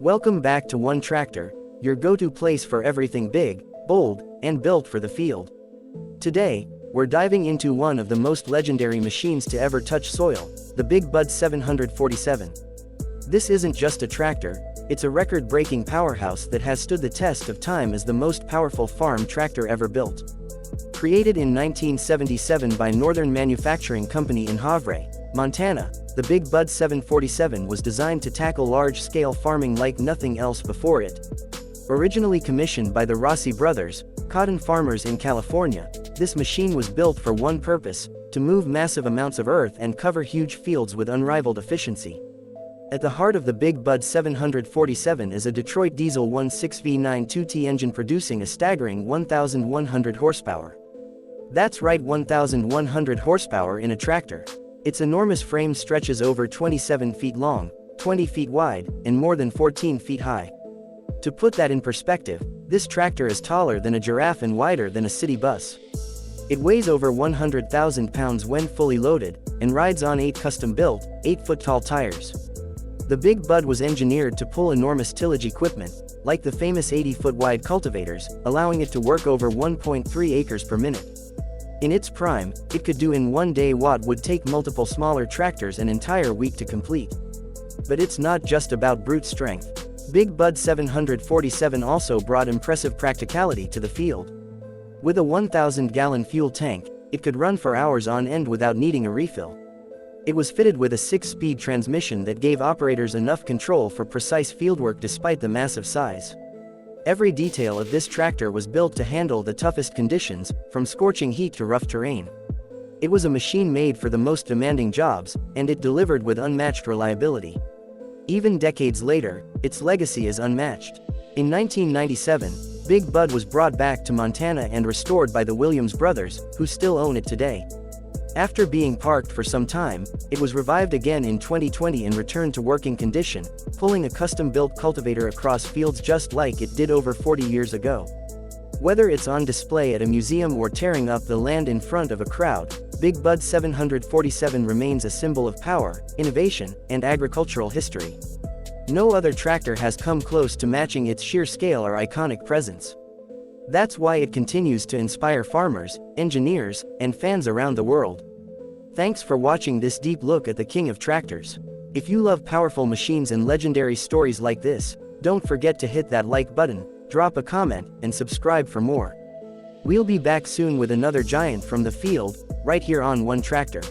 Welcome back to One Tractor, your go-to place for everything big, bold, and built for the field. Today, we're diving into one of the most legendary machines to ever touch soil, the Big Bud 747. This isn't just a tractor, it's a record-breaking powerhouse that has stood the test of time as the most powerful farm tractor ever built. Created in 1977 by Northern Manufacturing Company in Havre, Montana, the Big Bud 747 was designed to tackle large-scale farming like nothing else before it. Originally commissioned by the Rossi brothers, cotton farmers in California, this machine was built for one purpose: to move massive amounts of earth and cover huge fields with unrivaled efficiency. At the heart of the Big Bud 747 is a Detroit diesel 1.6 V9 2T engine producing a staggering 1,100 horsepower. That's right, 1,100 horsepower in a tractor. Its enormous frame stretches over 27 feet long, 20 feet wide, and more than 14 feet high. To put that in perspective, this tractor is taller than a giraffe and wider than a city bus. It weighs over 100,000 pounds when fully loaded, and rides on 8 custom-built, 8-foot-tall tires. The Big Bud was engineered to pull enormous tillage equipment, like the famous 80-foot-wide cultivators, allowing it to work over 1.3 acres per minute. In its prime, it could do in one day what would take multiple smaller tractors an entire week to complete. But it's not just about brute strength. Big Bud 747 also brought impressive practicality to the field. With a 1,000-gallon fuel tank, it could run for hours on end without needing a refill. It was fitted with a 6-speed transmission that gave operators enough control for precise fieldwork despite the massive size. Every detail of this tractor was built to handle the toughest conditions, from scorching heat to rough terrain. It was a machine made for the most demanding jobs, and it delivered with unmatched reliability. Even decades later, its legacy is unmatched. In 1997, Big Bud was brought back to Montana and restored by the Williams brothers, who still own it today. After being parked for some time, it was revived again in 2020 and returned to working condition, pulling a custom-built cultivator across fields just like it did over 40 years ago. Whether it's on display at a museum or tearing up the land in front of a crowd, Big Bud 747 remains a symbol of power, innovation, and agricultural history. No other tractor has come close to matching its sheer scale or iconic presence. That's why it continues to inspire farmers, engineers, and fans around the world. Thanks for watching this deep look at the king of tractors. If you love powerful machines and legendary stories like this, don't forget to hit that like button, drop a comment, and subscribe for more. We'll be back soon with another giant from the field, right here on One Tractor.